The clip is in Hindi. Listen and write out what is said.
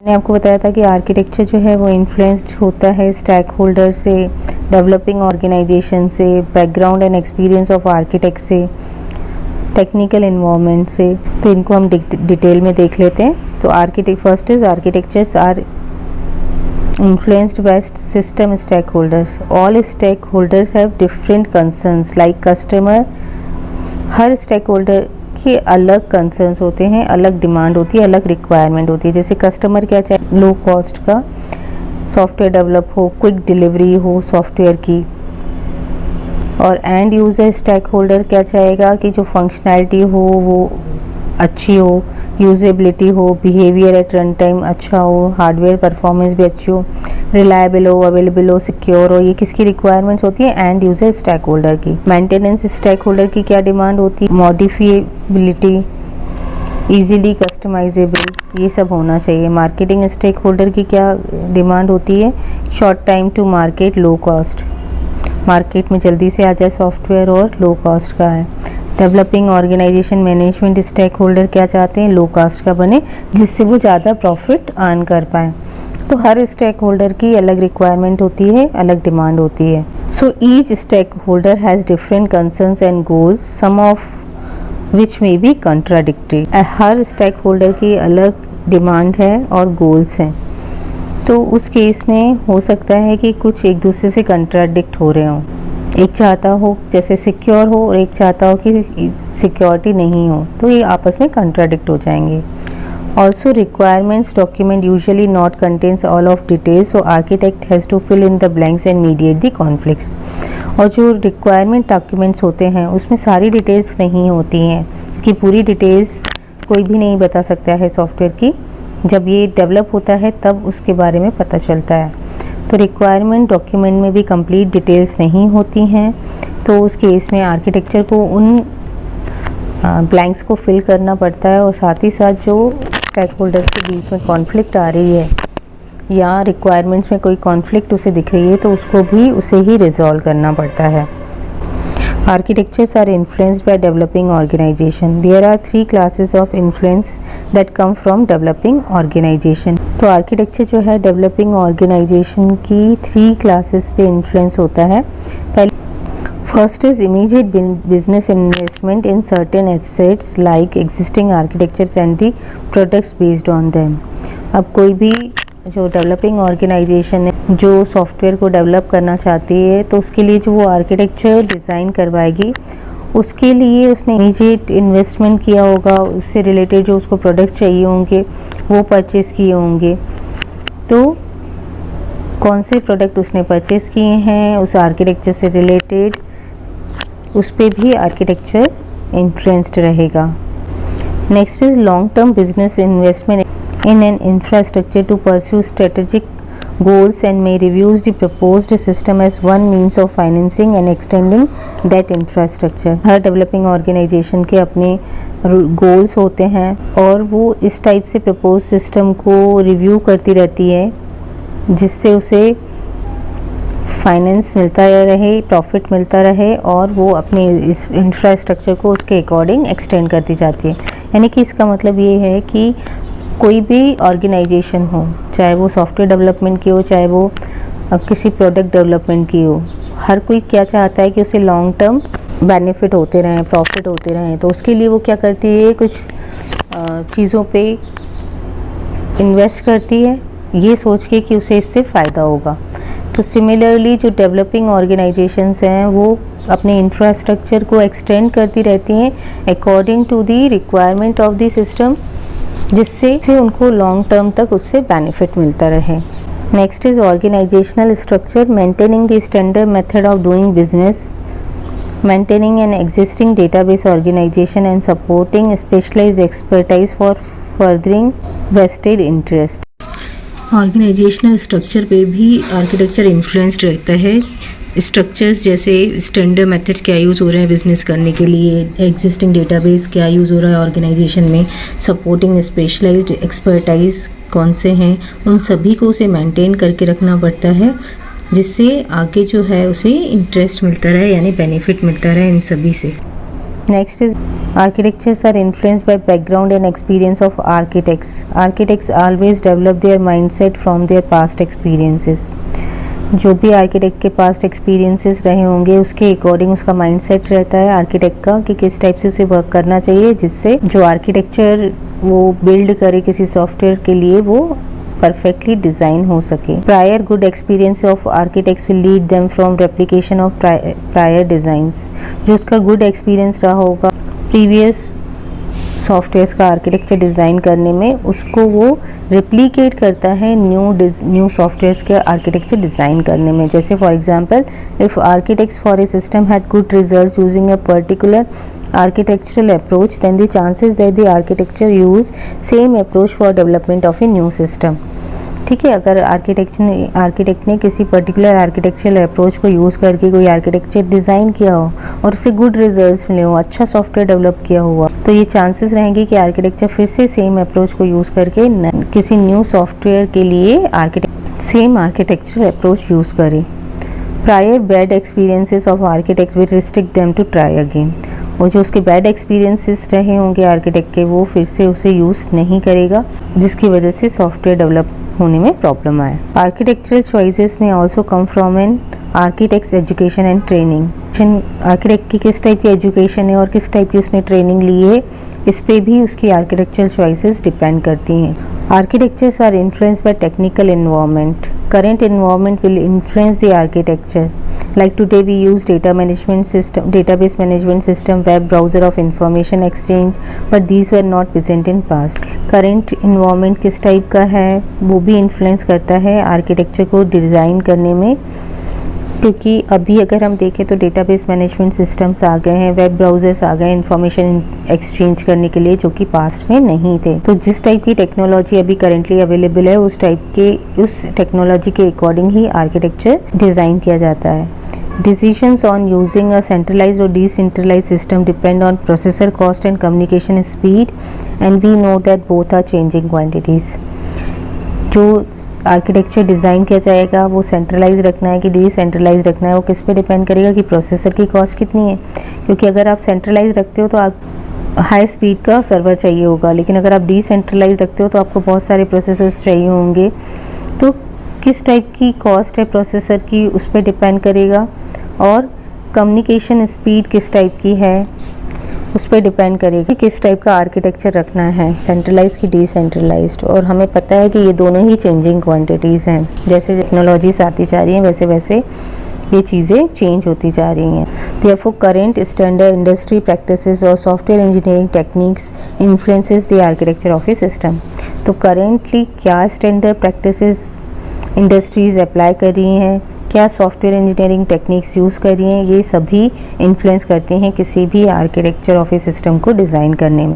मैंने आपको बताया था कि आर्किटेक्चर जो है वो इन्फ्लुएंस्ड होता है स्टेक होल्डर से, डेवलपिंग ऑर्गेनाइजेशन से, background and experience of architect से, टेक्निकल इन्वायरमेंट से। तो इनको हम डिटेल में देख लेते हैं। तो first is architectures are influenced by system stakeholders. All stakeholders have different concerns like customer. Her stakeholder के अलग concerns होते हैं, अलग डिमांड होती है, अलग रिक्वायरमेंट होती है। जैसे कस्टमर क्या चाहे, लो कॉस्ट का सॉफ्टवेयर डेवलप हो, क्विक डिलीवरी हो सॉफ्टवेयर की। और एंड यूज़र स्टेक होल्डर क्या चाहेगा कि जो फंक्शनैलिटी हो वो अच्छी हो, यूजेबिलिटी हो, बिहेवियर एट रन टाइम अच्छा हो, हार्डवेयर परफॉर्मेंस भी अच्छी हो, रिलायबल हो, अवेलेबल हो, सिक्योर हो। ये किसकी रिक्वायरमेंट्स होती है? एंड यूजर स्टेक होल्डर की। मेंटेनेंस स्टेक होल्डर की क्या डिमांड होती है? मॉडिफिएबिलिटी, इजीली कस्टमाइजेबल, ये सब होना चाहिए। मार्केटिंग स्टेक होल्डर की क्या डिमांड होती है? Short time to market, low cost, market में जल्दी से आ जाए सॉफ्टवेयर और लो कॉस्ट का है। Developing organisation management stakeholder क्या चाहते हैं? लो कॉस्ट का बने जिससे वो ज़्यादा प्रॉफिट अर्न कर पाएँ। तो हर स्टेक होल्डर की अलग रिक्वायरमेंट होती है, अलग डिमांड होती है। So each stakeholder has different concerns and goals, some of which may be contradictory. हर स्टेक होल्डर की अलग डिमांड है और गोल्स हैं। तो उस केस में हो सकता है कि कुछ एक दूसरे से कंट्राडिक्ट हो रहे हों। एक चाहता हो जैसे सिक्योर हो और एक चाहता हो कि सिक्योरिटी नहीं हो, तो ये आपस में कंट्राडिक्ट हो जाएंगे। Also requirements document usually not contains all of details, so architect has to fill in the blanks and mediate the conflicts. और जो रिक्वायरमेंट डॉक्यूमेंट्स होते हैं उसमें सारी डिटेल्स नहीं होती हैं कि पूरी डिटेल्स कोई भी नहीं बता सकता है सॉफ्टवेयर की। जब ये डेवलप होता है तब उसके बारे में पता चलता है। तो रिक्वायरमेंट डॉक्यूमेंट में भी कंप्लीट डिटेल्स नहीं होती हैं, तो उस केस में आर्किटेक्चर को उन ब्लैंक्स को फिल करना पड़ता है। और साथ ही साथ जो स्टेक होल्डर्स के बीच में कॉन्फ्लिक्ट आ रही है या रिक्वायरमेंट्स में कोई कॉन्फ्लिक्ट उसे दिख रही है तो उसको भी उसे ही रिजॉल्व करना पड़ता है। Architectures are influenced by developing organization. There are 3 classes of influence that come from developing organization. तो आर्किटेक्चर जो है डेवलपिंग ऑर्गेनाइजेशन की 3 क्लासेस पे इन्फ्लुएंस होता है। First is immediate business investment in certain assets like existing architectures and the products based on them. अब कोई भी जो डेवलपिंग ऑर्गेनाइजेशन है जो सॉफ्टवेयर को डेवलप करना चाहती है तो उसके लिए जो वो आर्किटेक्चर डिज़ाइन करवाएगी उसके लिए उसने इमीडिएट इन्वेस्टमेंट किया होगा, उससे रिलेटेड जो उसको प्रोडक्ट्स चाहिए होंगे वो परचेज़ किए होंगे। तो कौन से प्रोडक्ट उसने परचेज़ किए हैं उस आर्किटेक्चर से रिलेटेड, उस पर भी आर्किटेक्चर इन्फ्लुएंस्ड रहेगा। Next is long term business investment in an infrastructure to pursue strategic goals and may reviews the proposed system as one means of financing and extending that infrastructure। हर डेवलपिंग ऑर्गेनाइजेशन के अपने गोल्स होते हैं और वो इस टाइप से प्रपोज सिस्टम को रिव्यू करती रहती है जिससे उसे फाइनेंस मिलता रहे, प्रॉफिट मिलता रहे और वो अपने इस इंफ्रास्ट्रक्चर को उसके अकॉर्डिंग एक्सटेंड करती जाती है। यानी कि इसका मतलब ये है कि कोई भी ऑर्गेनाइजेशन हो, चाहे वो सॉफ्टवेयर डेवलपमेंट की हो, चाहे वो किसी प्रोडक्ट डेवलपमेंट की हो, हर कोई क्या चाहता है कि उसे लॉन्ग टर्म बेनिफिट होते रहें, प्रॉफिट होते रहें। तो उसके लिए वो क्या करती है, कुछ चीज़ों पे इन्वेस्ट करती है ये सोच के कि उसे इससे फ़ायदा होगा। तो सिमिलरली जो डेवलपिंग ऑर्गेनाइजेशंस हैं वो अपने इंफ्रास्ट्रक्चर को एक्सटेंड करती रहती हैं according to the requirement of the system, जिससे उनको लॉन्ग टर्म तक उससे बेनिफिट मिलता रहे। Next is organisational structure, maintaining the standard method of doing business, maintaining an existing database organisation and supporting specialised expertise for furthering vested interest. Organisational structure पे भी आर्किटेक्चर इन्फ्लुएंस्ड रहता है। स्ट्रक्चर्स जैसे स्टैंडर्ड मेथड्स क्या यूज़ हो रहे हैं बिज़नेस करने के लिए, एग्जिस्टिंग डेटाबेस क्या यूज़ हो रहा है ऑर्गेनाइजेशन में, सपोर्टिंग स्पेशलाइज्ड एक्सपर्टाइज कौन से हैं, उन सभी को उसे मेंटेन करके रखना पड़ता है जिससे आगे जो है उसे इंटरेस्ट मिलता रहे यानी बेनिफिट मिलता रहे इन सभी से। Next is architectures are influenced by background and experience of architects. Architects always develop their mindset from their past experiences. जो भी आर्किटेक्ट के पास्ट एक्सपीरियंसेस रहे होंगे उसके अकॉर्डिंग उसका माइंडसेट रहता है आर्किटेक्ट का कि किस टाइप से उसे वर्क करना चाहिए, जिससे जो आर्किटेक्चर वो बिल्ड करे किसी सॉफ्टवेयर के लिए वो परफेक्टली डिज़ाइन हो सके. Prior good experience of architects will lead them from replication of prior designs. जो उसका गुड एक्सपीरियंस रहा होगा प्रीवियस सॉफ्टवेयर्स का आर्किटेक्चर डिज़ाइन करने में, उसको वो रिप्लिकेट करता है न्यू सॉफ्टवेयर्स के आर्किटेक्चर डिज़ाइन करने में. जैसे for example, if architects for a system had good results using a particular architectural approach, then the chances that the architecture use same approach for development of a new system. ठीक है, अगर आर्किटेक्ट ने किसी पर्टिकुलर आर्किटेक्चरल अप्रोच को यूज़ करके कोई आर्किटेक्चर डिज़ाइन किया हो और उससे गुड रिजल्ट्स मिले हो, अच्छा सॉफ्टवेयर डेवलप किया हुआ, तो ये चांसेस रहेंगे कि आर्किटेक्चर फिर से सेम अप्रोच को यूज़ करके किसी न्यू सॉफ्टवेयर के लिए सेम आर्किटेक्चरल अप्रोच यूज़ करे. Prior bad experiences of architect will restrict them to try again. और जो उसके बैड एक्सपीरियंसेस रहे होंगे आर्किटेक्ट के, वो फिर से उसे यूज़ नहीं करेगा, जिसकी वजह से सॉफ्टवेयर डेवलप होने में प्रॉब्लम आए. आर्किटेक्चरल चॉइसेस में also come from an architect's education and training. Architect की किस टाइप की एजुकेशन है और किस टाइप की उसने ट्रेनिंग ली है, इस पे भी उसकी आर्किटेक्चरल चॉइसेस डिपेंड करती हैं. Architectures are influenced by technical environment. Current environment will influence the architecture. Like today we use database management system, web browser of information exchange, but these were not present in past. Current environment किस टाइप का है वो भी इन्फ्लुएंस करता है आर्किटेक्चर को डिज़ाइन करने में, क्योंकि अभी अगर हम देखें तो डेटाबेस मैनेजमेंट सिस्टम्स आ गए हैं, वेब ब्राउज़र्स आ गए हैं इंफॉर्मेशन एक्सचेंज करने के लिए, जो कि पास्ट में नहीं थे. तो जिस टाइप की टेक्नोलॉजी अभी करेंटली अवेलेबल है उस टेक्नोलॉजी के अकॉर्डिंग ही आर्किटेक्चर डिज़ाइन किया जाता है. Decisions on using a centralized or decentralized system depend on processor cost and communication speed, and we know that both are changing quantities. जो आर्किटेक्चर डिज़ाइन किया जाएगा वो सेंट्रलाइज रखना है कि डिसेंट्रलाइज रखना है, वो किस पे डिपेंड करेगा कि प्रोसेसर की कॉस्ट कितनी है. क्योंकि अगर आप सेंट्रलाइज रखते हो तो आप हाई स्पीड का सर्वर चाहिए होगा, लेकिन अगर आप डिसेंट्रलाइज रखते हो तो आपको बहुत सारे प्रोसेसर्स चाहिए होंगे. तो किस टाइप की कॉस्ट है प्रोसेसर की उस पर डिपेंड करेगा, और कम्युनिकेशन स्पीड किस टाइप की है उस पर डिपेंड करेगा कि किस टाइप का आर्किटेक्चर रखना है, सेंट्रलाइज की डिसेंट्रलाइज्ड. और हमें पता है कि ये दोनों ही चेंजिंग क्वांटिटीज़ हैं. जैसे टेक्नोलॉजीज आती जा रही हैं वैसे वैसे ये चीज़ें चेंज होती जा रही हैं. Therefore current standard industry practices और software engineering techniques influences the architecture of a system. तो करेंटली क्या स्टैंडर्ड प्रैक्टिसेस इंडस्ट्रीज़ अप्लाई कर रही हैं, क्या सॉफ्टवेयर इंजीनियरिंग टेक्निक्स यूज़ कर रही हैं, ये सभी इन्फ्लुएंस करते हैं किसी भी आर्किटेक्चर ऑफ ए सिस्टम को डिज़ाइन करने में.